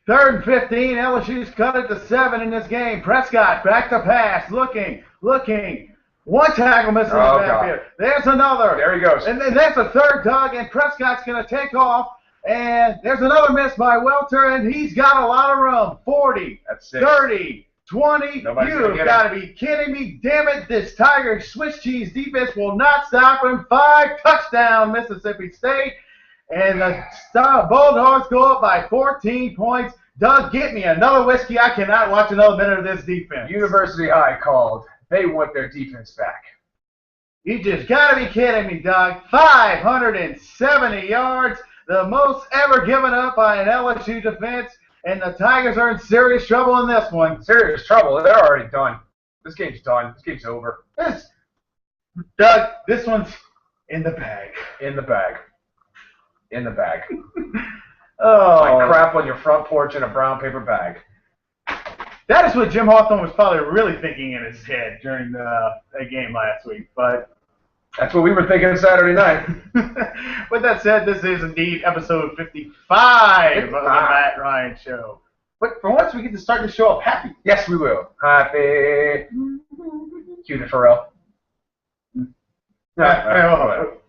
3rd and 15. LSU's cut it to 7 in this game. Prescott back to pass, looking. One tackle missing in the backfield. There's another. There he goes. And then that's a third tug, and Prescott's going to take off. And there's another miss by Welter, and he's got a lot of room. 40, 30, 20. You've got to be kidding me. Damn it, this Tiger Swiss cheese defense will not stop him. 5 touchdown Mississippi State. And the Bulldogs go up by 14 points. Doug, get me another whiskey. I cannot watch another minute of this defense. University High called. They want their defense back. You just got to be kidding me, Doug. 570 yards. The most ever given up by an LSU defense, and the Tigers are in serious trouble in this one. Serious trouble? They're already done. This game's done. This game's over. Doug, this one's in the bag. In the bag. Oh. Like crap on your front porch in a brown paper bag. That is what Jim Hawthorne was probably really thinking in his head during the game last week, but... That's what we were thinking Saturday night. With that said, this is indeed episode 55 of the Matt Ryan Show. But for once, we get to start the show up happy. Yes, we will. Happy. Cue the Pharrell.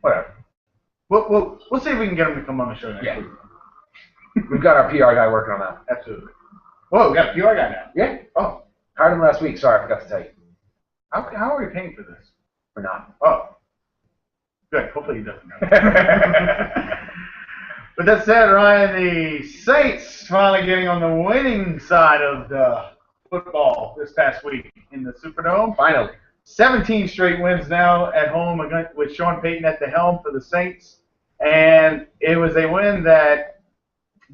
Whatever. We'll see if we can get him to come on the show next week. We've got our PR guy working on that. Absolutely. Whoa, we got a PR guy now. Yeah. Oh. Hired him last week. Sorry, I forgot to tell you. How are we paying for this? We're not. Oh. Good. Hopefully he doesn't know. With that said, Ryan, the Saints finally getting on the winning side of the football this past week in the Superdome. Finally. 17 straight wins now at home with Sean Payton at the helm for the Saints. And it was a win that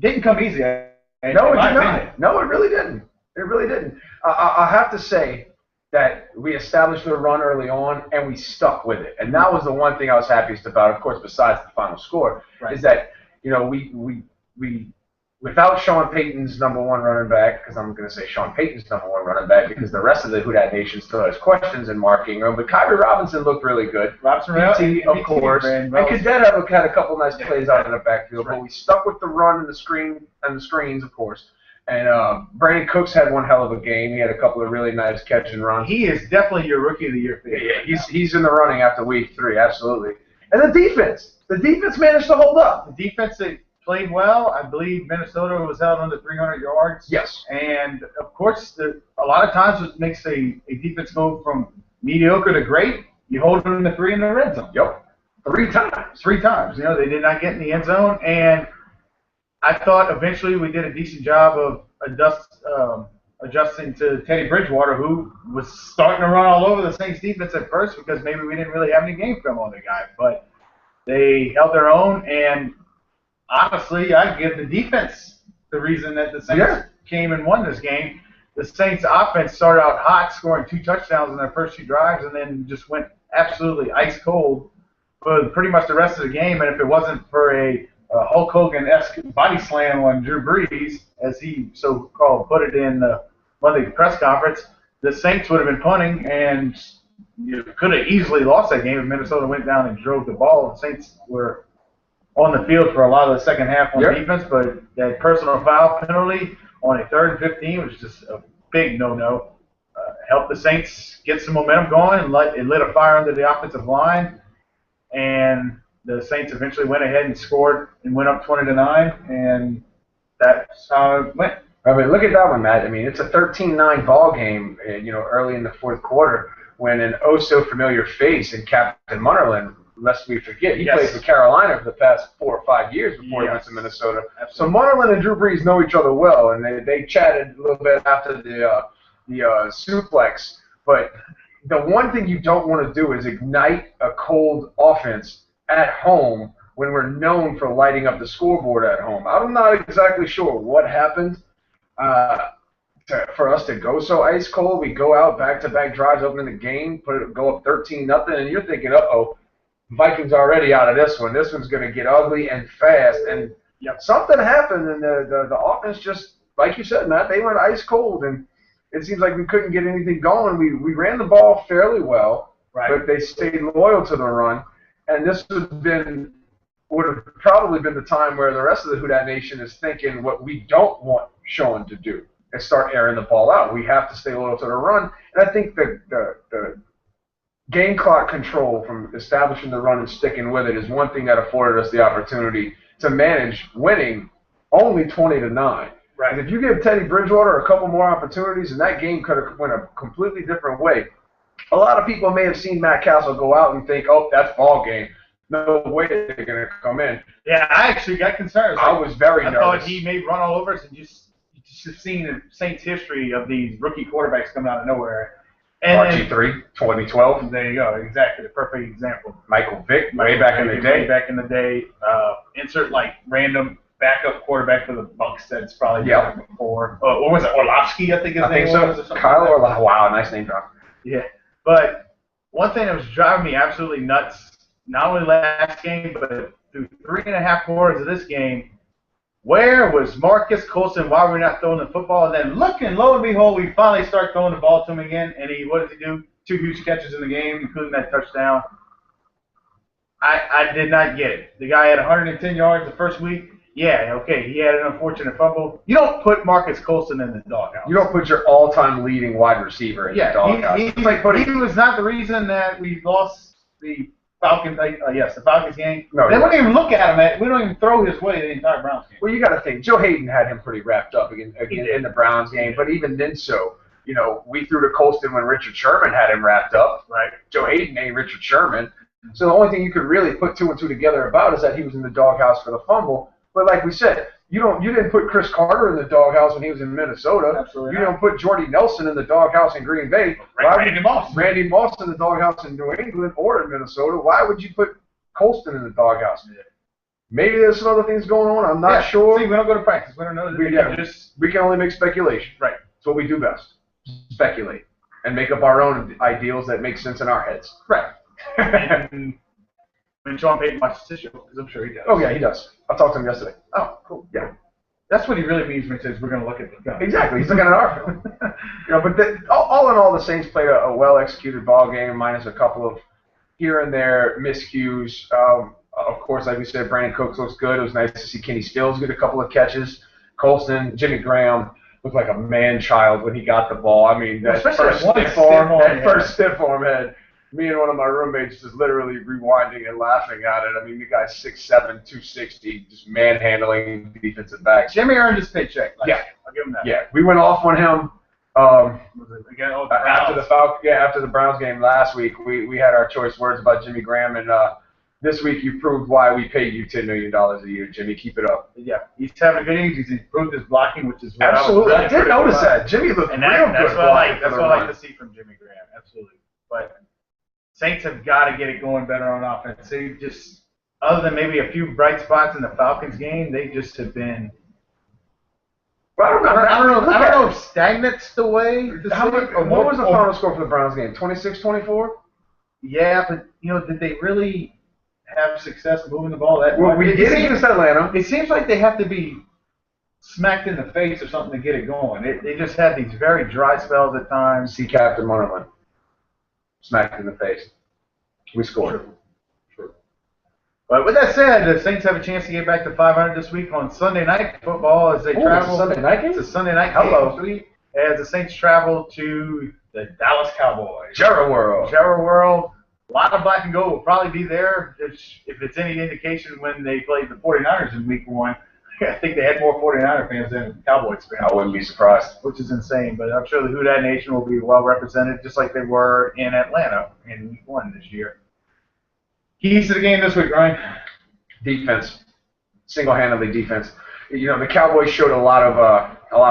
didn't come easy. No, it did not. No, it really didn't. It really didn't. I have to say that we established the run early on, and we stuck with it. And that was the one thing I was happiest about, of course, besides the final score, is that, we without Sean Payton's number 1 running back, because I'm going to say Sean Payton's number 1 running back, because the rest of the Who Dat Nation still has questions and Mark Ingram, but Kyrie Robinson looked really good. PT, of course. And Cadet had a couple nice plays out in the backfield, but we stuck with the run and the screens, of course. And Brandon Cooks had one hell of a game. He had a couple of really nice catch and runs. He is definitely your Rookie of the Year favorite. Yeah, he's in the running after week 3, absolutely. And the defense managed to hold up. The defense played well. I believe Minnesota was held under 300 yards. Yes. And, of course, a lot of times what makes a defense go from mediocre to great, you hold them to 3 in the red zone. Yep. 3 times. 3 times. They did not get in the end zone. And I thought eventually we did a decent job of adjusting to Teddy Bridgewater, who was starting to run all over the Saints defense at first because maybe we didn't really have any game film on the guy. But they held their own, and honestly, I give the defense the reason that the Saints came and won this game. The Saints offense started out hot, scoring 2 touchdowns in their first 2 drives, and then just went absolutely ice cold for pretty much the rest of the game. And if it wasn't for a Hulk Hogan-esque body slam on Drew Brees, as he so-called put it in the Monday press conference, the Saints would have been punting, and you could have easily lost that game if Minnesota went down and drove the ball. The Saints were on the field for a lot of the second half on defense, but that personal foul penalty on a 3rd and 15 was just a big no-no. Helped the Saints get some momentum going, and it lit a fire under the offensive line, and the Saints eventually went ahead and scored and went up 20-9, and that's how it went. I mean, look at that one, Matt. I mean, it's a 13-9 ball game, early in the 4th quarter when an oh-so-familiar face in Captain Munnerlyn, lest we forget, he played for Carolina for the past 4 or 5 years before he went to Minnesota. Absolutely. So Munnerlyn and Drew Brees know each other well, and they chatted a little bit after the suplex. But the one thing you don't want to do is ignite a cold offense at home when we're known for lighting up the scoreboard at home. I'm not exactly sure what happened for us to go so ice cold. We go out back-to-back drives, opening the game, go up 13-0, and you're thinking, uh-oh, Vikings already out of this one. This one's going to get ugly and fast. And something happened, and the offense just, like you said, Matt, they went ice cold, and it seems like we couldn't get anything going. We ran the ball fairly well, but they stayed loyal to the run. And this would have probably been the time where the rest of the Who Dat Nation is thinking what we don't want Sean to do and start airing the ball out. We have to stay loyal to the run. And I think the game clock control from establishing the run and sticking with it is one thing that afforded us the opportunity to manage winning only 20-9. Right. And if you give Teddy Bridgewater a couple more opportunities, and that game could have went a completely different way. A lot of people may have seen Matt Castle go out and think, "Oh, that's ball game. No way they're going to come in." Yeah, I actually got concerned. I was very nervous. I thought he may run all over us, and just have seen the Saints' history of these rookie quarterbacks coming out of nowhere. And RG3, 2012. There you go. Exactly. The perfect example. Michael Vick, way back in the day. Way back in the day. Insert like random backup quarterback for the Bucs that's probably done before. What was it? Orlovsky, I think his name was. Kyle Orlovsky. Wow, nice name drop. Yeah. But one thing that was driving me absolutely nuts, not only last game, but through 3.5 quarters of this game, where was Marcus Colston? Why were we not throwing the football? And then lo and behold, we finally start throwing the ball to him again. And what does he do? 2 huge catches in the game, including that touchdown. I did not get it. The guy had 110 yards the first week. Yeah, okay, he had an unfortunate fumble. You don't put Marcus Colston in the doghouse. You don't put your all-time leading wide receiver in the doghouse. He was not the reason that we lost the Falcons. The Falcons game. No, they wouldn't even look at him. We don't even throw his way the entire Browns game. Well, you got to think. Joe Hayden had him pretty wrapped up again in the Browns game, but even then, we threw to Colston when Richard Sherman had him wrapped up. Right. Joe Hayden ain't Richard Sherman. So the only thing you could really put 2 and 2 together about is that he was in the doghouse for the fumble. But like we said, you didn't put Chris Carter in the doghouse when he was in Minnesota. Absolutely. You don't put Jordy Nelson in the doghouse in Green Bay. Randy Moss in the doghouse in New England or in Minnesota. Why would you put Colston in the doghouse? Yeah. Maybe there's some other things going on. I'm not sure. See, we don't go to practice. We don't know. We can only make speculation. Right. That's what we do best. Speculate and make up our own ideals that make sense in our heads. Right. And Sean Payton watches this show, because I'm sure he does. Oh, yeah, he does. I talked to him yesterday. Oh, cool. Yeah. That's what he really means when he says we're going to look at the gun. Exactly. He's looking at our film. But all in all, the Saints played a well-executed ball game, minus a couple of here and there miscues. Of course, like we said, Brandon Cooks looks good. It was nice to see Kenny Stills get a couple of catches. Colston, Jimmy Graham looked like a man-child when he got the ball. I mean, that first stiff arm had me and one of my roommates just literally rewinding and laughing at it. I mean, the guy's 6'7", 260, just manhandling defensive backs. Jimmy earned his paycheck. Yeah. I'll give him that. Yeah, we went off on him after the Browns game last week. We had our choice words about Jimmy Graham, and this week you proved why we paid you $10 million a year, Jimmy. Keep it up. Yeah, he's having a good innings. He's improved his blocking, which is what absolutely. I did notice that. Jimmy looked real good. That's what I like to see from Jimmy Graham. Absolutely, but Saints have got to get it going better on offense. They just, other than maybe a few bright spots in the Falcons game, they just have been. Well, I don't know if stagnant's the way. What was the final score for the Browns game? 26-24? Yeah, but did they really have success moving the ball that well, much? We did against Atlanta. It seems like they have to be smacked in the face or something to get it going. They just had these very dry spells at times. See Captain Munnerlyn. Smacked in the face. We scored. Sure. But with that said, the Saints have a chance to get back to 500 this week on Sunday Night Football as they travel. It's a Sunday night game? It's a Sunday night game this week as the Saints travel to the Dallas Cowboys. Jarrah World. A lot of black and gold will probably be there if it's any indication when they played the 49ers in week 1. I think they had more 49er fans than Cowboys fans. I wouldn't be surprised. Which is insane, but I'm sure the Who Dat Nation will be well represented, just like they were in Atlanta in week 1 this year. Keys to the game this week, Ryan? Defense. Single-handedly defense. The Cowboys showed a lot of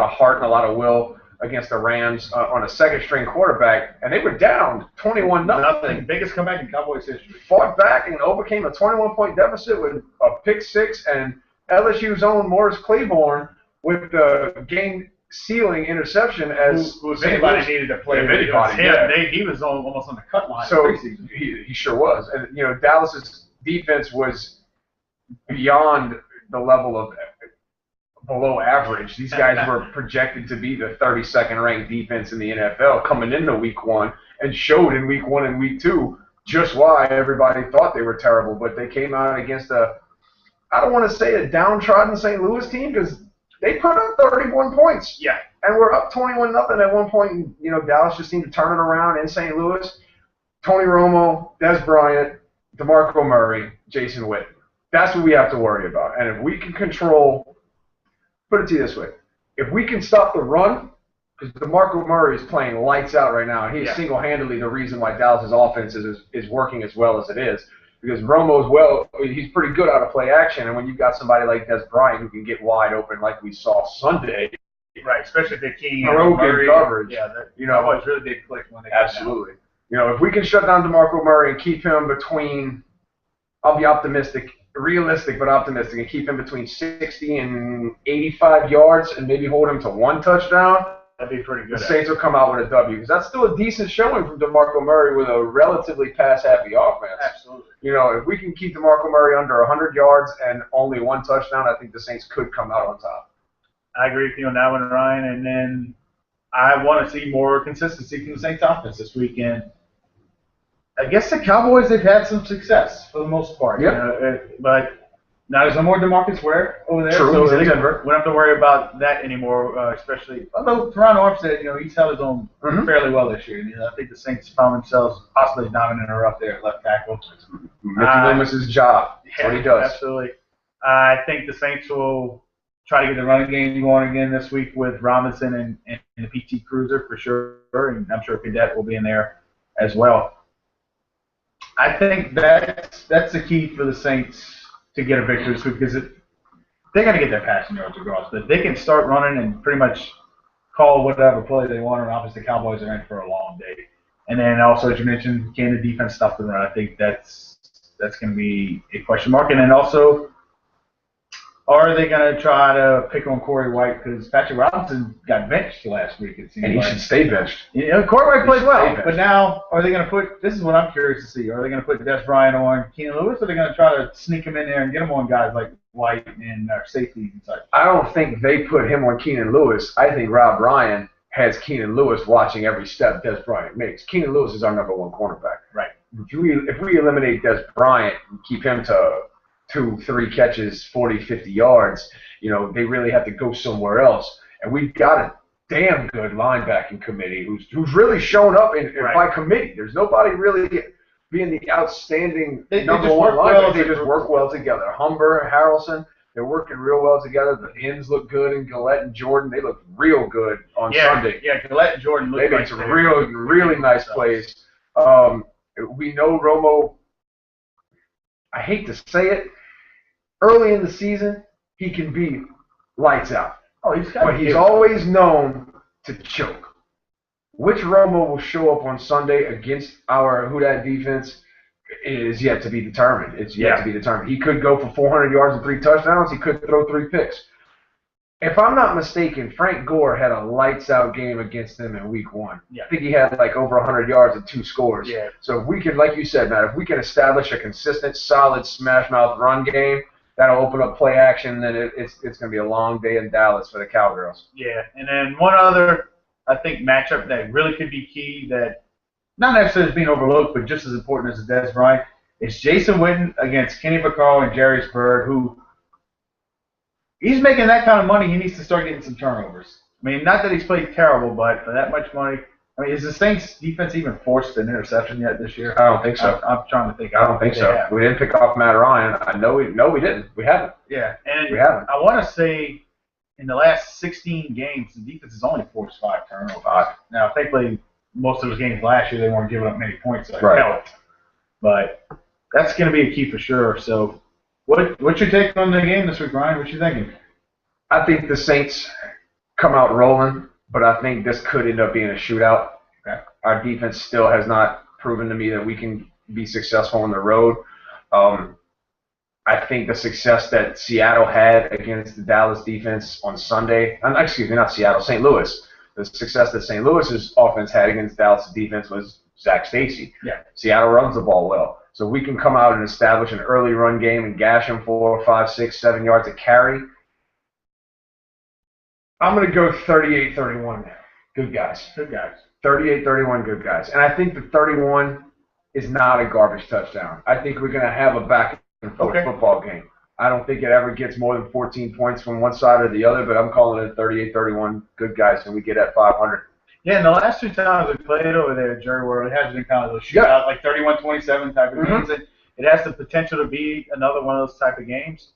heart and a lot of will against the Rams on a second-string quarterback, and they were down 21-0. Biggest comeback in Cowboys history. Fought back and overcame a 21-point deficit with a pick-6 and LSU's own Morris Claiborne with the game-sealing interception as anybody needed to play. He was almost on the cut line. So he sure was. And Dallas's defense was beyond the level of below average. These guys were projected to be the 32nd ranked defense in the NFL coming into week 1 and showed in week 1 and week 2 just why everybody thought they were terrible. But they came out against I don't want to say a downtrodden St. Louis team because They put up 31 points. Yeah. And we're up 21-0 at one point. And, Dallas just seemed to turn it around in St. Louis. Tony Romo, Des Bryant, DeMarco Murray, Jason Witten. That's what we have to worry about. And if we can control, put it to you this way, if we can stop the run, because DeMarco Murray is playing lights out right now, and he's single-handedly the reason why Dallas' offense is working as well as it is. Because Romo's he's pretty good out of play action, and when you've got somebody like Des Bryant who can get wide open like we saw Sunday, right? Especially if they're keying broken coverage. Yeah, that was really big click when they absolutely. If we can shut down DeMarco Murray and keep him between, I'll be realistic but optimistic, and keep him between 60 and 85 yards, and maybe hold him to one touchdown. That'd be pretty good. The Saints will come out with a W, because that's still a decent showing from DeMarco Murray with a relatively pass-happy offense. Absolutely. If we can keep DeMarco Murray under 100 yards and only one touchdown, I think the Saints could come out on top. I agree with you on that one, Ryan. And then I want to see more consistency from the Saints offense this weekend. I guess the Cowboys, they've had some success for the most part. Yeah. But now there's no more DeMarcus Ware over there. True, so he's in Denver. We don't have to worry about that anymore, especially, although Teron Armstead, he's held his own fairly well this year. I think the Saints found themselves possibly dominant or up there at left tackle. Mickey Loomis's job. That's what he does. Absolutely. I think the Saints will try to get the running game going again this week with Robinson and the PT Cruiser for sure, and I'm sure Cadet will be in there as well. I think that's the key for the Saints to get a victory this week, because they're going to get their passing yards across. But they can start running and pretty much call whatever play they want, and obviously the Cowboys are in for a long day. And then also, as you mentioned, can the defense stop the run? I think that's going to be a question mark. And then also, are they going to try to pick on Corey White, because Patrick Robinson got benched last week, it seems and he should stay benched. Corey White played well, but now are they going to put – this is what I'm curious to see. Are they going to put Des Bryant on Keenan Lewis, or are they going to try to sneak him in there and get him on guys like White and safeties and such? I don't think they put him on Keenan Lewis. I think Rob Ryan has Keenan Lewis watching every step Des Bryant makes. Keenan Lewis is our number one cornerback. Right. If we eliminate Des Bryant and keep him to 2-3 catches, 40, 50 yards, they really have to go somewhere else. And we've got a damn good linebacking committee who's really shown up by committee. There's nobody really being the outstanding number one linebacker. They just work well together. Humber, Harrelson, they're working real well together. The ends look good, and Gillette and Jordan, they look real good on Sunday. Yeah, Gillette and Jordan look they made some really nice plays. We know Romo, I hate to say it, early in the season, he can be lights out. But he's always known to choke. Which Romo will show up on Sunday against our Houdat defense is yet to be determined. It's yet to be determined. He could go for 400 yards and 3 touchdowns. He could throw 3 picks. If I'm not mistaken, Frank Gore had a lights-out game against them in Week 1. Yeah. I think he had like over 100 yards and 2 scores. Yeah. So if we can, like you said, Matt, if we can establish a consistent, solid, smash-mouth run game, that'll open up play action, then it's going to be a long day in Dallas for the Cowgirls. Yeah, and then one other, I think, matchup that really could be key that not necessarily is being overlooked, but just as important as Des Bryant, is Jason Witten against Kenny Vaccaro and Jarius Byrd, who he's making that kind of money, he needs to start getting some turnovers. I mean, not that he's played terrible, but for that much money, I mean, is the Saints defense even forced an interception yet this year? I don't think so. I'm trying to think. I don't think so. We didn't pick off Matt Ryan. We didn't. We haven't. Yeah, and we haven't. I want to say in the last 16 games, the defense has only forced 5 turnovers. Now, thankfully, most of those games last year, they weren't giving up many points, so it helped. But that's going to be a key for sure. So what's your take on the game this week, Ryan? What you thinking? I think the Saints come out rolling, but I think this could end up being a shootout. Okay. Our defense still has not proven to me that we can be successful on the road. I think the success that Seattle had against the Dallas defense on Sunday, excuse me, not Seattle, St. Louis. The success that St. Louis's offense had against Dallas' defense was Zach Stacy. Yeah. Seattle runs the ball well. So we can come out and establish an early run game and gash them 4, 5, 6, 7 yards a carry. I'm going to go 38-31. Good guys. Good guys. 38-31 good guys. And I think the 31 is not a garbage touchdown. I think we're going to have a back and forth football game. I don't think it ever gets more than 14 points from one side or the other, but I'm calling it 38-31 good guys, and we get at 500. Yeah, and the last 2 times we played over there at Jerry World, it has been kind of those shootout, like 31-27 type of games. And it has the potential to be another one of those type of games.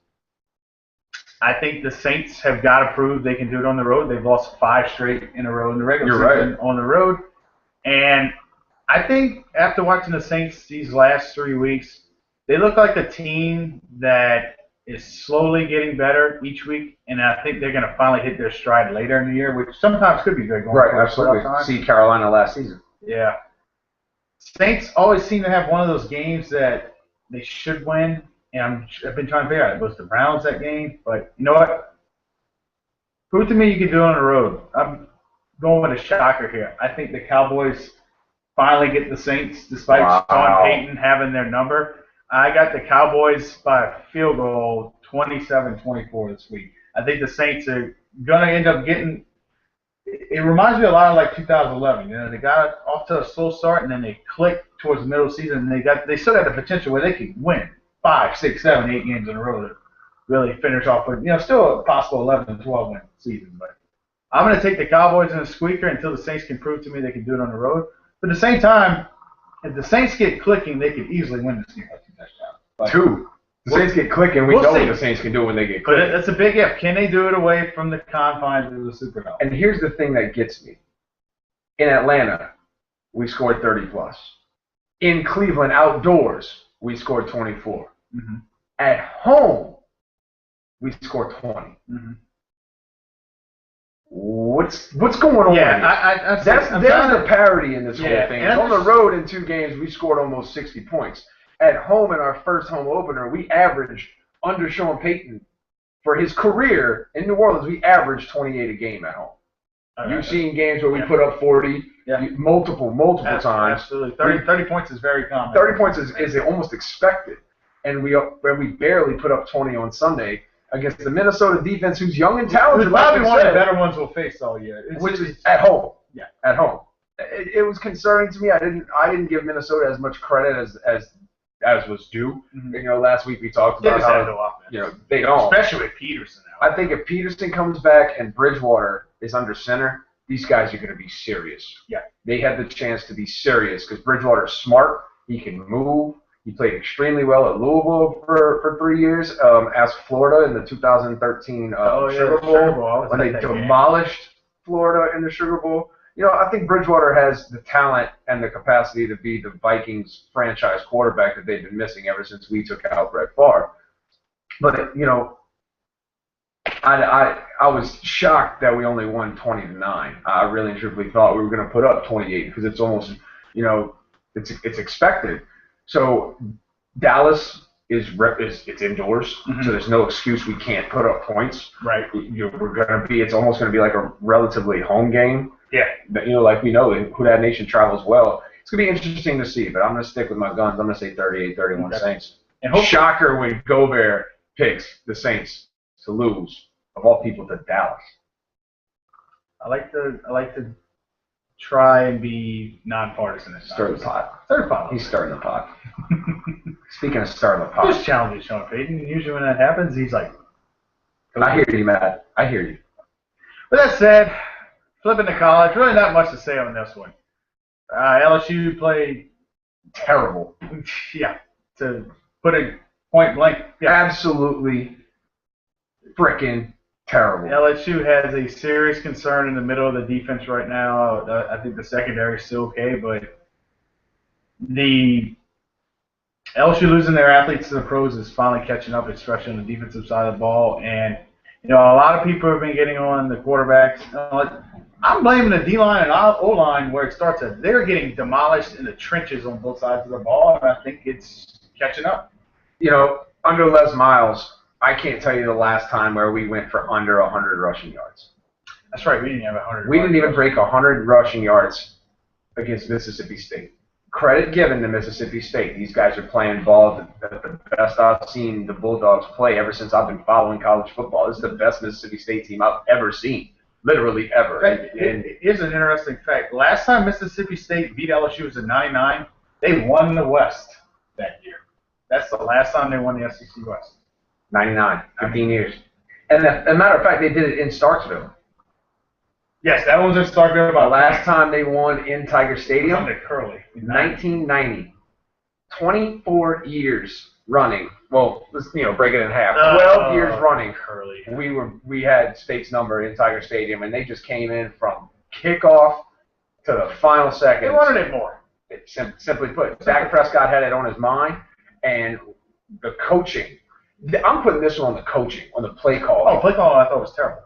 I think the Saints have got to prove they can do it on the road. They've lost 5 straight in a row in the regular season on the road. And I think after watching the Saints these last 3 weeks, they look like a team that is slowly getting better each week, and I think they're going to finally hit their stride later in the year, which sometimes could be good. Right, absolutely. See Carolina last season. Yeah. Saints always seem to have one of those games that they should win, and I've been trying to figure out, was the Browns that game? But you know what? Prove to me you can do it on the road. I'm going with a shocker here. I think the Cowboys finally get the Saints, despite Sean Payton having their number. I got the Cowboys by a field goal, 27-24 this week. I think the Saints are going to end up getting – it reminds me a lot of like 2011. You know, they got off to a slow start, and then they clicked towards the middle of the season, and they still got the potential where they could win 5, 6, 7, 8 games in a row to really finish off with, still a possible 11 to 12 win season. But I'm going to take the Cowboys in a squeaker until the Saints can prove to me they can do it on the road. But at the same time, if the Saints get clicking, they could easily win this game by 2 touchdowns. But 2. The Saints get clicking. We know what the Saints can do when they get clicking. But that's a big if. Can they do it away from the confines of the Superdome? And here's the thing that gets me. In Atlanta, we scored 30+. In Cleveland, outdoors, we scored 24. Mm-hmm. At home, we scored 20. Mm-hmm. What's going on? Yeah, there's the parity in this whole thing. And on the road in 2 games, we scored almost 60 points. At home in our first home opener, we averaged, under Sean Payton, for his career in New Orleans, we averaged 28 a game at home. You've seen games where we put up 40 multiple times. Absolutely. 30 points is very common. 30 points is almost expected. And we barely put up 20 on Sunday against the Minnesota defense, who's young and talented. Probably one of the better ones we'll face all year. Which is at home. Yeah, at home. It was concerning to me. I didn't give Minnesota as much credit as was due. Mm-hmm. Last week we talked about how they don't. Especially with Peterson now. I think if Peterson comes back and Bridgewater is under center, these guys are going to be serious. Yeah. They have the chance to be serious because Bridgewater is smart. He can move. He played extremely well at Louisville for 3 years. Asked Florida in the 2013 Sugar Bowl when they demolished Florida in the Sugar Bowl. I think Bridgewater has the talent and the capacity to be the Vikings franchise quarterback that they've been missing ever since we took out Brett Favre. But, I was shocked that we only won 20-9. I really and truthfully thought we were going to put up 28 because it's almost, it's expected. So Dallas it's indoors, so there's no excuse we can't put up points. Right. It's almost going to be like a relatively home game. Yeah. Like we know, Who Dat Nation travels well. It's going to be interesting to see, but I'm going to stick with my guns. I'm going to say 38-31 Saints. And shocker when Gobert picks the Saints to lose, of all people, to Dallas. I like to try and be nonpartisan. Stir the pot. Stir the pot. He's stirring the pot. Speaking of stirring the pot. Just challenging Sean Payton. Usually when that happens, he's like, I hear you, Matt. I hear you. With that said, flipping to college, really not much to say on this one. LSU played terrible. Yeah, to put it point blank. Yeah. Absolutely freaking terrible. LSU has a serious concern in the middle of the defense right now. I think the secondary is still okay, but the LSU losing their athletes to the pros is finally catching up, especially on the defensive side of the ball. And, a lot of people have been getting on the quarterbacks. I'm blaming the D-line and O-line where it starts at. They're getting demolished in the trenches on both sides of the ball, and I think it's catching up. Under Les Miles, I can't tell you the last time where we went for under 100 rushing yards. That's right. We didn't have 100. We didn't even break 100 rushing yards against Mississippi State. Credit given to Mississippi State. These guys are playing ball the best I've seen the Bulldogs play ever since I've been following college football. This is the best Mississippi State team I've ever seen. Literally ever. Here's an interesting fact. Last time Mississippi State beat LSU was in '99. They won the West that year. That's the last time they won the SEC West. '99, 15 years. And as a matter of fact, they did it in Starksville. Yes, that was their start. The last time they won in Tiger Stadium, Curly. 1990. 24 years running. Well, let's break it in half. 12 years running. Curly. We had State's number in Tiger Stadium, and they just came in from kickoff to the final seconds. They wanted it more. Simply put, Dak Prescott had it on his mind, and the coaching. I'm putting this one on the coaching, on the play call. Oh, play call I thought was terrible.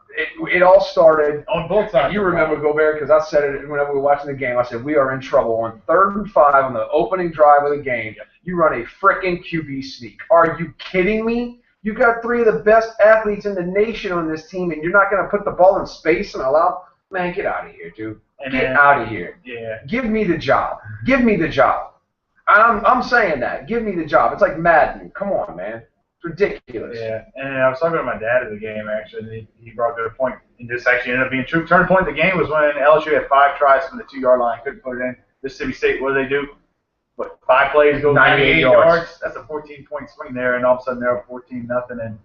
It all started on both sides. You remember, Gobert, because I said it whenever we were watching the game. I said, we are in trouble on 3rd and 5 on the opening drive of the game. You run a freaking QB sneak. Are you kidding me? You got 3 of the best athletes in the nation on this team, and you're not going to put the ball in space and allow? Man, get out of here, dude. Get out of here. Yeah. Give me the job. Give me the job. I'm saying that. Give me the job. It's like Madden. Come on, man. It's ridiculous. Yeah, and I was talking to my dad at the game, actually, and he brought a good point. And this actually ended up being true. Turning point of the game was when LSU had 5 tries from the 2-yard line, couldn't put it in. Mississippi State, what do they do? 5 plays, go 98 yards. That's a 14-point swing there, and all of a sudden they're up 14-0, and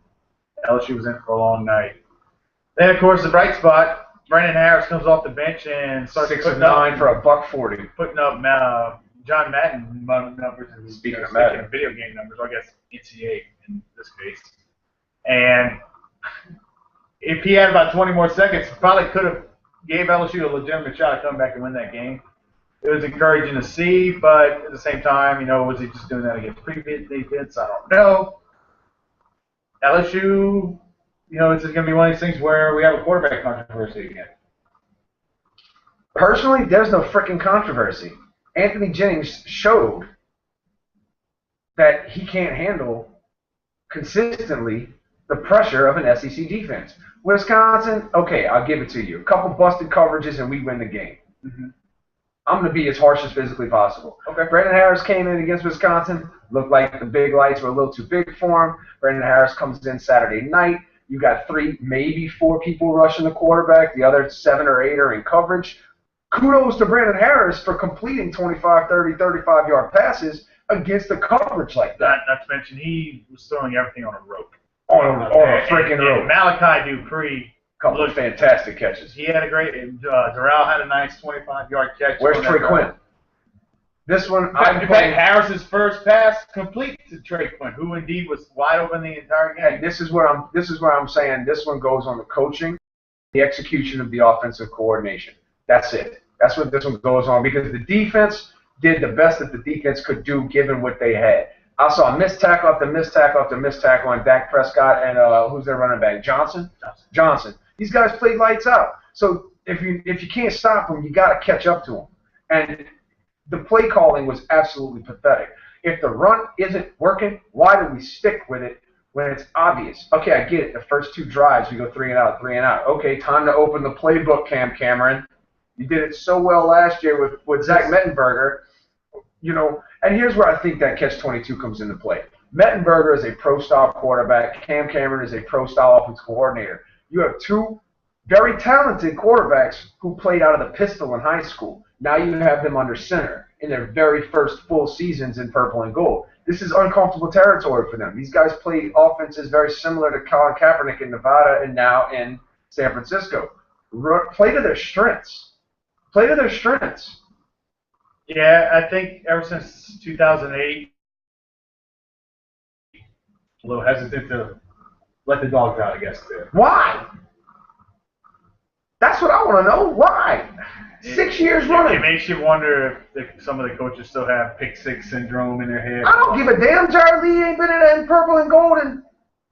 LSU was in for a long night. Then, of course, the bright spot, Brandon Harris comes off the bench and starts 6 of 9 for $140. Putting up John Madden numbers. Speaking of video game numbers, I guess NCAA in this case. And if he had about 20 more seconds, probably could have gave LSU a legitimate shot at coming back and win that game. It was encouraging to see, but at the same time, was he just doing that against previous defense? I don't know. LSU, this is going to be one of these things where we have a quarterback controversy again. Personally, there's no freaking controversy. Anthony Jennings showed that he can't handle consistently the pressure of an SEC defense. Wisconsin, okay, I'll give it to you. A couple busted coverages and we win the game. Mm-hmm. I'm going to be as harsh as physically possible. Okay. Brandon Harris came in against Wisconsin. Looked like the big lights were a little too big for him. Brandon Harris comes in Saturday night. You got 3, maybe 4 people rushing the quarterback. The other 7 or 8 are in coverage. Kudos to Brandon Harris for completing 25, 30, 35-yard passes against the coverage like that. Not to mention, he was throwing everything on a rope. On a freaking rope. Malachi Dupree. Couple of fantastic catches. He had a great. Doral had a nice 25-yard catch. Where's Trey Quinn? This one, in fact, Harris's first pass complete to Trey Quinn, who indeed was wide open the entire game. And this is where I'm saying this one goes on the coaching, the execution of the offensive coordination. That's it. That's what this one goes on, because the defense did the best that the defense could do given what they had. I saw missed tackle after missed tackle after missed tackle on Dak Prescott and who's their running back? Johnson. These guys played lights out. So if you can't stop them, you got to catch up to them. And the play calling was absolutely pathetic. If the run isn't working, why do we stick with it when it's obvious? Okay, I get it. The first 2 drives, we go 3 and out, 3 and out. Okay, time to open the playbook, Cameron. You did it so well last year with Zach Mettenberger. And here's where I think that catch-22 comes into play. Mettenberger is a pro-style quarterback. Cam Cameron is a pro-style offensive coordinator. You have 2 very talented quarterbacks who played out of the pistol in high school. Now you have them under center in their very first full seasons in purple and gold. This is uncomfortable territory for them. These guys played offenses very similar to Colin Kaepernick in Nevada and now in San Francisco. Play to their strengths. Play to their strengths. Yeah, I think ever since 2008, a little hesitant to let the dogs out, I guess. Too. Why? That's what I want to know. Why? 6 years running. It makes you wonder if some of the coaches still have pick 6 syndrome in their head. I don't give a damn. Jared Lee ain't been in purple and gold in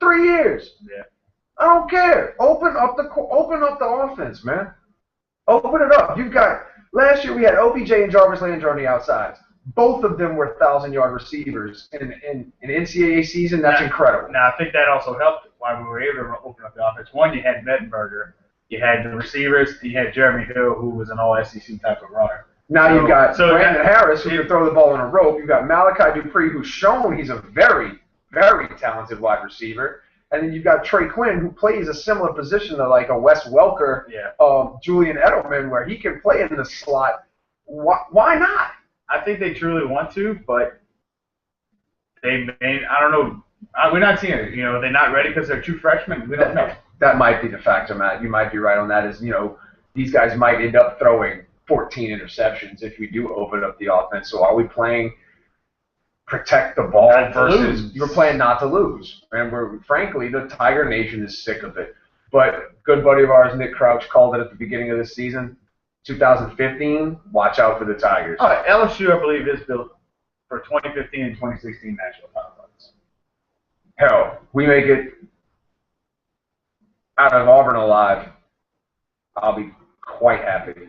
3 years. Yeah. I don't care. Open up the offense, man. Open it up. You've got last year we had OBJ and Jarvis Landry on the outsides. Both of them were 1,000-yard receivers in an NCAA season. That's incredible. Now I think that also helped why we were able to open up the offense. One, you had Mettenberger. You had the receivers. You had Jeremy Hill, who was an all-SEC type of runner. Now you've got Brandon Harris, who can throw the ball on a rope. You've got Malachi Dupree, who's shown he's a very, very talented wide receiver. And then you've got Trey Quinn, who plays a similar position to like a Wes Welker, Julian Edelman, where he can play in the slot. Why not? I think they truly want to, but I don't know. We're not seeing it. They're not ready because they're true freshmen. We don't know. That might be the factor, Matt. You might be right on that. These guys might end up throwing 14 interceptions if we do open up the offense. So are we playing protect the ball versus you're playing not to lose? And frankly, the Tiger Nation is sick of it. But good buddy of ours, Nick Crouch, called it at the beginning of the season, 2015. Watch out for the Tigers. All right, LSU, I believe, is built for 2015 and 2016 national title runs. Hell, we make it out of Auburn alive, I'll be quite happy.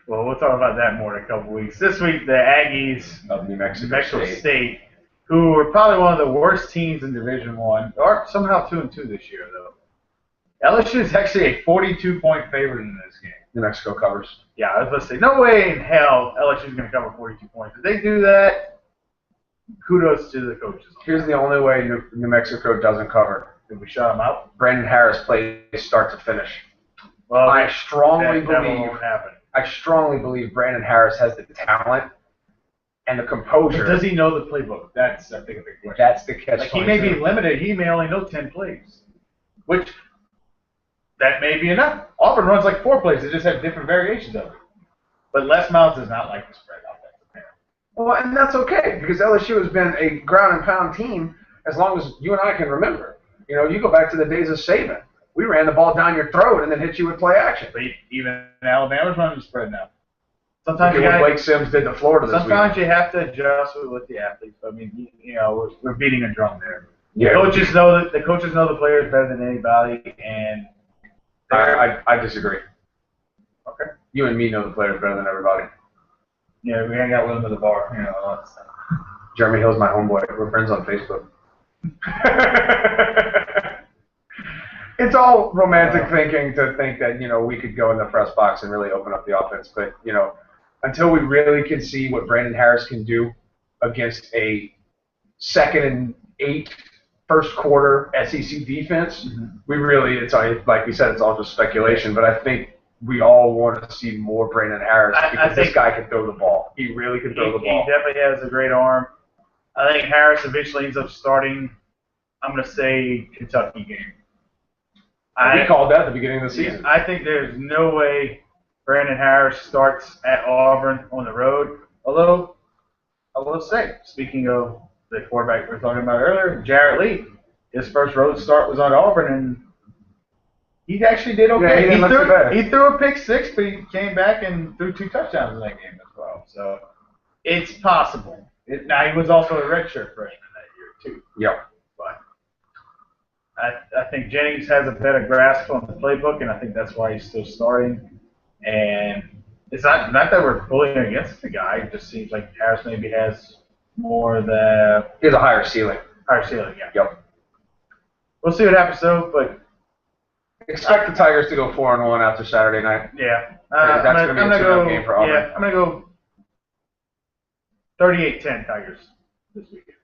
Well, we'll talk about that more in a couple weeks. This week, the Aggies of New Mexico State, who were probably one of the worst teams in Division I, are somehow 2-2 this year, though. LSU is actually a 42-point favorite in this game. New Mexico covers. Yeah, I was going to say, no way in hell LSU is going to cover 42 points. If they do that, kudos to the coaches. Here's the only way New Mexico doesn't cover. Did we shut them out? Brandon Harris plays start to finish. Well, I strongly believe Brandon Harris has the talent and the composure. But does he know the playbook? That's, I think, a big question. That's the catch. Like, he may be limited. He may only know 10 plays, which that may be enough. Auburn runs like 4 plays. They just have different variations of it. But Les Miles does not like to spread out that. Well, and that's okay because LSU has been a ground and pound team as long as you and I can remember. You go back to the days of Saban. We ran the ball down your throat and then hit you with play action. But even Alabama's running the spread now. Sometimes Blake Sims did to Florida this week. Sometimes you have to adjust with the athletes. I mean, we're beating a drum there. Yeah, the coaches know the players better than anybody, and I disagree. Okay. You and me know the players better than everybody. Yeah, we hang out with them at the bar. All that stuff. Jeremy Hill's my homeboy. We're friends on Facebook. It's all romantic thinking to think that, we could go in the press box and really open up the offense. But, until we really can see what Brandon Harris can do against a 2nd and 8 first quarter SEC defense, it's all, like we said, it's all just speculation. But I think we all want to see more Brandon Harris because this guy can throw the ball. He really can throw the ball. He definitely has a great arm. I think Harris eventually ends up starting, I'm going to say, Kentucky game. We called that at the beginning of the season. I think there's no way Brandon Harris starts at Auburn on the road. Although, I will say, speaking of the quarterback we were talking about earlier, Jarrett Lee, his first road start was on Auburn, and he actually did okay. Yeah, he threw a pick 6, but he came back and threw 2 touchdowns in that game as well. So, it's possible. Now, he was also a redshirt freshman that year, too. Yep. But I think Jennings has a better grasp on the playbook, and I think that's why he's still starting. And it's not that we're bullying against the guy. It just seems like Harris maybe has more the... He has a higher ceiling. Higher ceiling, yeah. Yep. We'll see what happens, though, but... Expect the Tigers to go 4-1 after Saturday night. Yeah. That's going to be a tune-up game for Auburn. Yeah, I'm going to go 38-10 Tigers this weekend.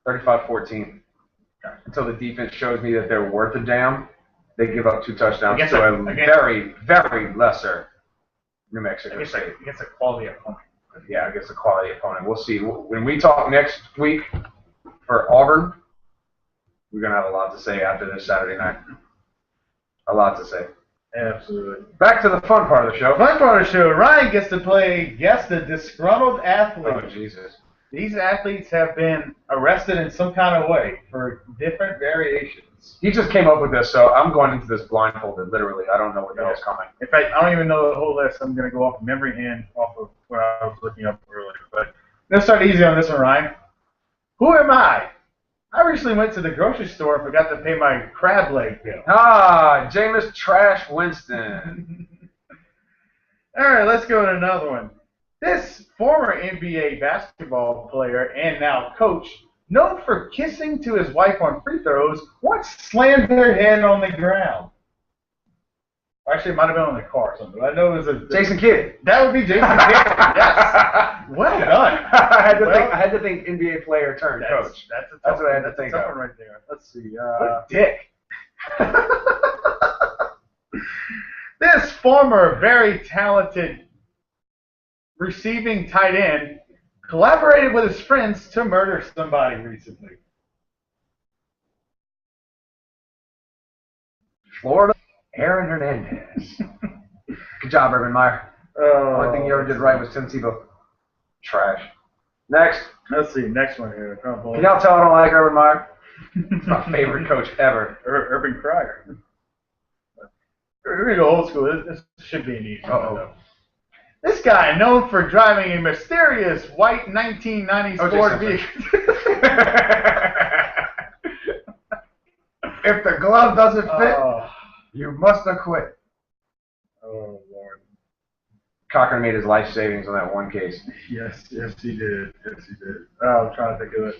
35-14. Until the defense shows me that they're worth a damn, they give up 2 touchdowns to a very, very lesser New Mexico State. Against a quality opponent. Yeah, against a quality opponent. We'll see. When we talk next week for Auburn, we're going to have a lot to say after this Saturday night. A lot to say. Absolutely. Back to the fun part of the show. Fun part of the show. Ryan gets to play guess the disgruntled athlete. Oh, Jesus. These athletes have been arrested in some kind of way for different variations. He just came up with this, so I'm going into this blindfolded, literally. I don't know what the hell's coming. In fact, I don't even know the whole list. I'm going to go off memory and off of what I was looking up earlier. But let's start easy on this one, Ryan. Who am I? I recently went to the grocery store and forgot to pay my crab leg bill. Jameis Trash Winston. All right, let's go to another one. This former NBA basketball player and now coach, known for kissing to his wife on free throws, once slammed their head on the ground. Actually, it might have been on the car or something. I know it was a Jason Kidd. That would be Jason Kidd. Yes. Well done. I had to think NBA player turned coach. That's what I had to think of. One right there. Let's see. What a dick. This former very talented receiving tight end collaborated with his friends to murder somebody recently. Florida, Aaron Hernandez. Good job, Urban Meyer. Only thing you ever did right was Tim Tebow. Trash. Next. Let's see. Next one here. Can y'all tell I don't like Urban Meyer? He's my favorite coach ever. Urban Cryer. We're going to go old school. This should be an easy one. This guy, known for driving a mysterious white 1990s Ford vehicle. If the glove doesn't fit, you must have quit. Oh, Lord. Cochran made his life savings on that one case. Yes, he did. I'm trying to think of it.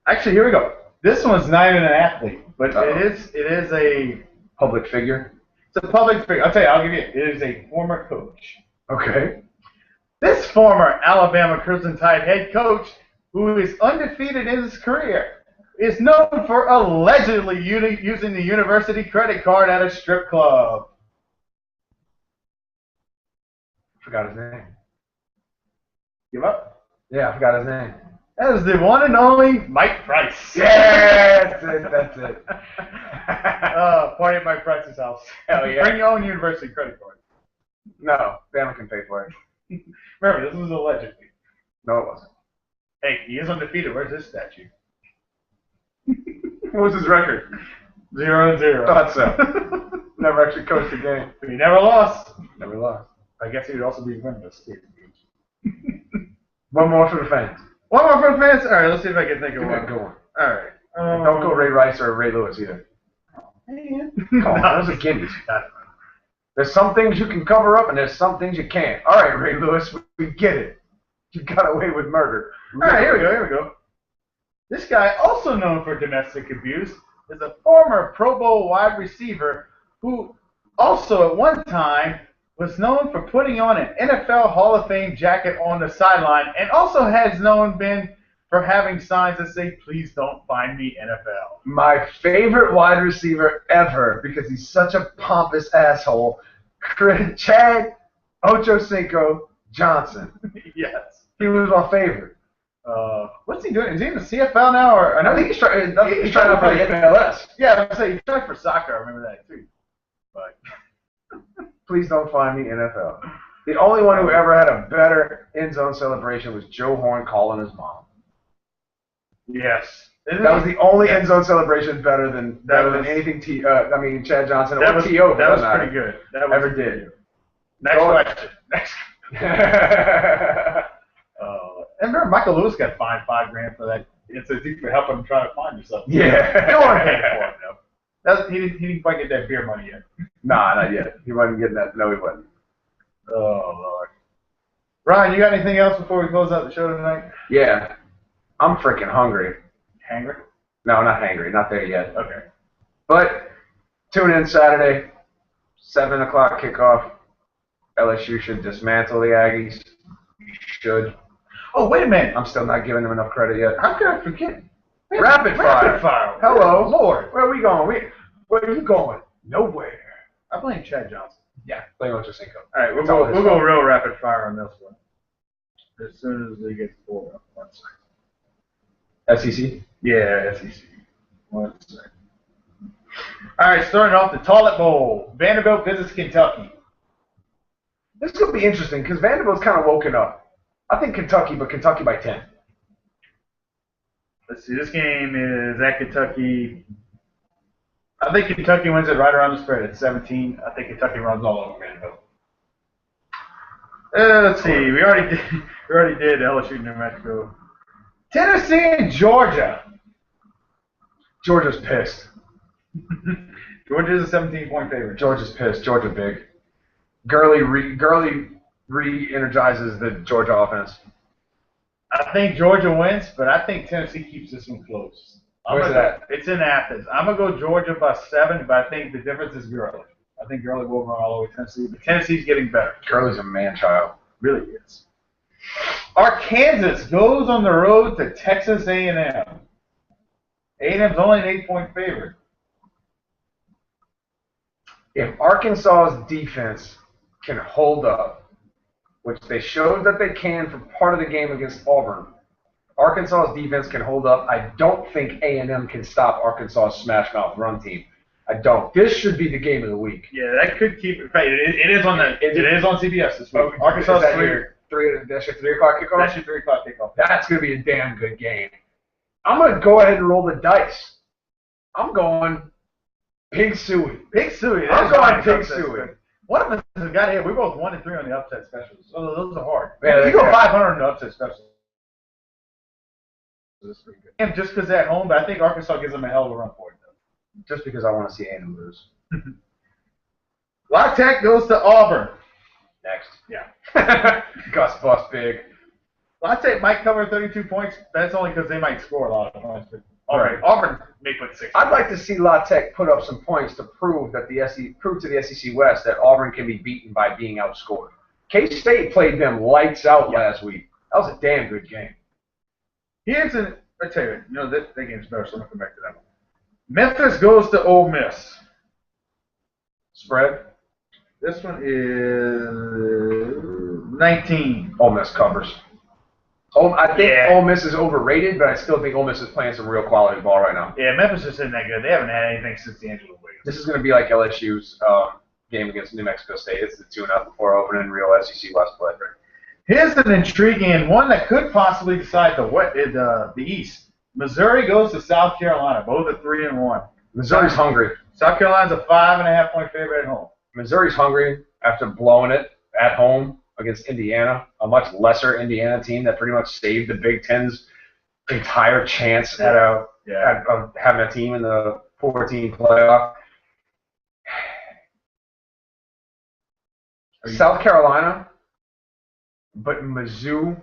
Actually, here we go. This one's not even an athlete, but it is a public figure. It's a public figure. I'll tell you, I'll give you it. It is a former coach. Okay. This former Alabama Crimson Tide head coach, who is undefeated in his career, is known for allegedly using the university credit card at a strip club. Forgot his name. Give up? Yeah, I forgot his name. That is the one and only Mike Price. Yeah, that's it. Party at Mike Price's house. Hell yeah. Bring your own university credit card. No, Bama can pay for it. Remember, this was allegedly. No, it wasn't. Hey, he is undefeated. Where's his statue? What was his record? 0-0. Thought so. Never actually coached a game. He never lost. Never lost. I guess he would also be winless, too. One more for the fans. One more for the fans? All right, let's see if I can think of one. Go on. All right. Don't go Ray Rice or Ray Lewis either. Come on, those are gimmies. There's some things you can cover up and there's some things you can't. All right, Ray Lewis, we get it. You got away with murder. All right, here we go. This guy, also known for domestic abuse, is a former Pro Bowl wide receiver who also at one time was known for putting on an NFL Hall of Fame jacket on the sideline and also has been for having signs that say, "Please don't find me, NFL." My favorite wide receiver ever, because he's such a pompous asshole, Chad Ochocinco Johnson. Yes. He was my favorite. What's he doing? Is he in the CFL now? Or I think he's trying out for the MLS. Yeah, I was saying he's trying for soccer. I remember that too. But please don't find me NFL. The only one who ever had a better end zone celebration was Joe Horn calling his mom. Yes. That was the only end zone celebration better than anything. Chad Johnson or T.O. That was pretty good. That was ever did. Next question. Next. And remember, Michael Lewis got fined $5,000 for that. It's for helping him try to find yourself. Yeah. No one paid for him though. He didn't quite get that beer money yet. Nah, not yet. He wasn't getting that. No, he wasn't. Oh Lord. Ryan, you got anything else before we close out the show tonight? Yeah. I'm freaking hungry. Hangry? No, not hangry. Not there yet. Okay. But tune in Saturday, 7 o'clock kickoff. LSU should dismantle the Aggies. Should. Oh, wait a minute. I'm still not giving them enough credit yet. How could I forget? Rapid fire. Hello. Lord. Where are we going? Where are you going? Nowhere. I blame Chad Johnson. Yeah, blame Ochocinco. All right, we'll go real rapid fire on this one. As soon as they get pulled up. 1 second. SEC? Yeah, SEC. 1 second. All right, starting off the Toilet Bowl. Vanderbilt visits Kentucky. This could be interesting because Vanderbilt's kind of woken up. I think Kentucky, but Kentucky by 10. Let's see. This game is at Kentucky. I think Kentucky wins it right around the spread at 17. I think Kentucky runs all over Vanderbilt. Let's see. We already did LSU, New Mexico. Tennessee and Georgia. Georgia's pissed. Georgia's a 17-point favorite. Georgia's pissed. Georgia big. Gurley re-energizes the Georgia offense. I think Georgia wins, but I think Tennessee keeps this one close. Where's that? It's in Athens. I'm going to go Georgia by 7, but I think the difference is Gurley. I think Gurley will run all the way to Tennessee, but Tennessee's getting better. Gurley's a man-child. Really is. Arkansas goes on the road to Texas A&M. A&M's only an 8-point favorite. If Arkansas's defense can hold up, which they showed that they can for part of the game against Auburn, Arkansas's defense can hold up. I don't think A&M can stop Arkansas's smash mouth run team. I don't. This should be the game of the week. Yeah, that could keep it. It is on CBS this week. Arkansas that's your 3 o'clock kickoff. That's your 3 o'clock kickoff. That's going to be a damn good game. I'm going to go ahead and roll the dice. I'm going Pig Suey. Pig Suey. I'm going Pig Suey. One of us has got here. We're both 1-3 on the upset specials. So those are hard. Yeah, you go 500 on the upset specials. That's pretty good. And just because they're at home, but I think Arkansas gives them a hell of a run for it, though. Just because I want to see A&M lose. La Tech goes to Auburn. Next. Yeah. Gus Bus Big. La Tech might cover 32 points. That's only because they might score a lot of points. But Auburn may put 6. I'd like to see La Tech put up some points to prove to the SEC West that Auburn can be beaten by being outscored. K-State played them lights out last week. That was a damn good game. I tell you, that game's better, so I'm going to come back to that one. Memphis goes to Ole Miss. Spread? This one is 19. Ole Miss covers. I think Ole Miss is overrated, but I still think Ole Miss is playing some real quality ball right now. Yeah, Memphis isn't that good. They haven't had anything since D'Angelo Williams. This is going to be like LSU's game against New Mexico State. It's the 2-0 before opening real SEC West play. Here's an intriguing one that could possibly decide the East. Missouri goes to South Carolina. Both are 3-1. Missouri's hungry. South Carolina's a 5.5-point favorite at home. Missouri's hungry after blowing it at home against Indiana, a much lesser Indiana team that pretty much saved the Big Ten's entire chance at having a team in the 14 playoff. South Carolina, but Mizzou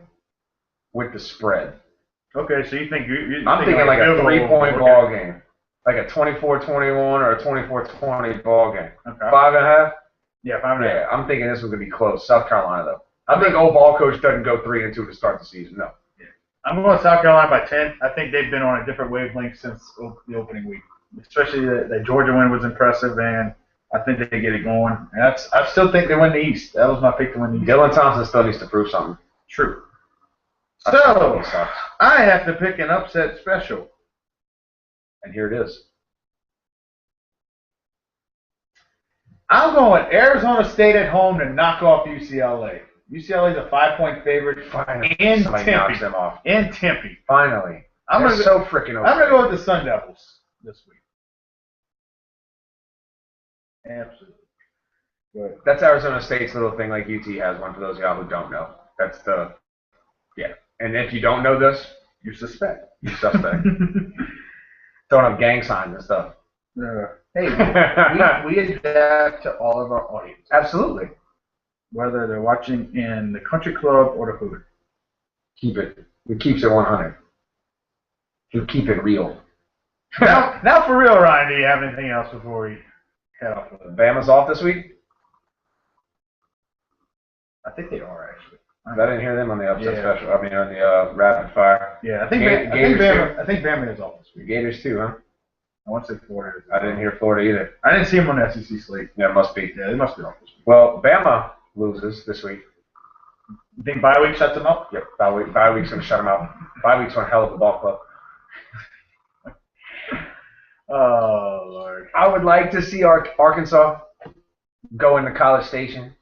with the spread. Okay, so you think I'm thinking like a 3-point ball game, like a 24-21 or a 24-20 ball game. Okay. 5.5. Yeah, 5.5. Yeah, I'm thinking this one's gonna be close. South Carolina though. I think old ball coach doesn't go 3-2 to start the season. No. Yeah. I'm going South Carolina by 10. I think they've been on a different wavelength since the opening week. Especially the Georgia win was impressive, and I think they get it going. And I still think they win the East. That was my pick to win the East. Dylan Thompson still needs to prove something. True. So, I have to pick an upset special. And here it is. I'm going Arizona State at home to knock off UCLA. UCLA's a 5-point favorite in Tempe. Knocks them off. In Tempe. Finally. I'm going to go with the Sun Devils this week. Absolutely. Good. That's Arizona State's little thing like UT has one for those of y'all who don't know. That's And if you don't know this, you're suspect. You're suspect. Throwing up gang signs and stuff. Hey, we adapt to all of our audience. Absolutely. Whether they're watching in the country club or the hood. It keeps it 100. You keep it real. now for real, Ryan, do you have anything else before we head off with it? Bama's off this week? I think they are, actually. I didn't hear them on the upset special. I mean, on the rapid fire. Yeah, I think Bama is off this week. Gators too, huh? I want to say Florida. I didn't hear Florida either. I didn't see them on the SEC slate. Yeah, it must be. Yeah, they must be off this week. Well, Bama loses this week. You think bye week shuts them up? Yep, bye week's going to shut them out. Bye week's one hell of a ball club. Oh, Lord. I would like to see Arkansas go into College Station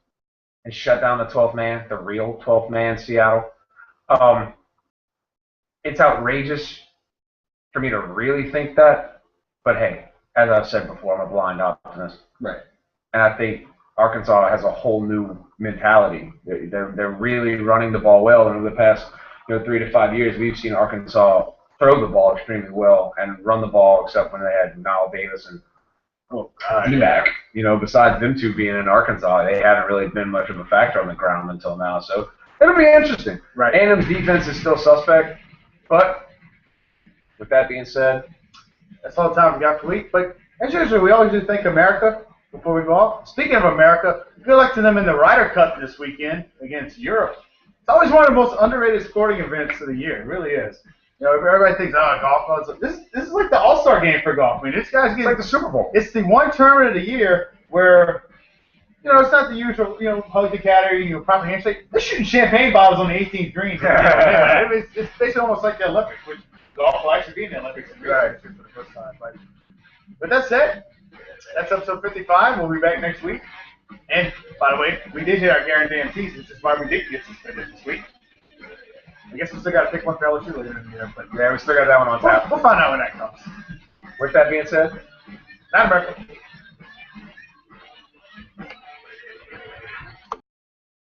and shut down the 12th man, the real 12th man, Seattle. It's outrageous for me to really think that. But, hey, as I've said before, I'm a blind optimist. Right. And I think Arkansas has a whole new mentality. They're really running the ball well. And over the past 3 to 5 years, we've seen Arkansas throw the ball extremely well and run the ball, except when they had Niall Davis and D-Mac. Besides them two being in Arkansas, they haven't really been much of a factor on the ground until now. So it'll be interesting. Right. A&M's defense is still suspect. But with that being said, that's all the time we got for the week. But as usual, we always do thank America before we go off. Speaking of America, good luck to them in the Ryder Cup this weekend against Europe. It's always one of the most underrated sporting events of the year. It really is. Everybody thinks, golf. This is like the All-Star game for golf. I mean, this guy's getting like the Super Bowl. It's the one tournament of the year where it's not the usual, hug the cat or proper handshake. They're shooting champagne bottles on the 18th green. It's basically almost like the Olympics, which golf will actually be in the Olympics in Rio for the first time. But that's it. That's episode 55. We'll be back next week. And by the way, we did hit our guarantees, which is why we did get suspended this week. I guess we still got to pick one for LSU later in the year. But yeah, we still got that one on tap. We'll find out when that comes. With that being said, not America.